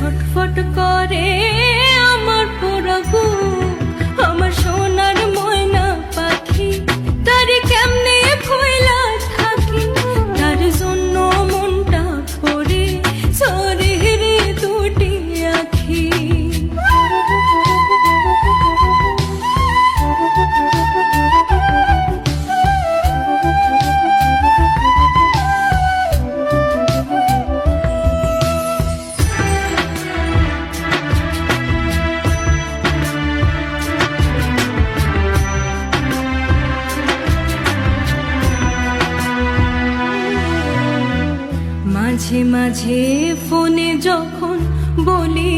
ছটফট করে আমার পোড়া বুক, আমার সোনার ময়না পাখি, তার কেমনে ভুইলা থাকি, তার জন্য মনটা পড়ে শরীরে দুটি আখি। মাঝে মাঝে ফোনে যখন বলি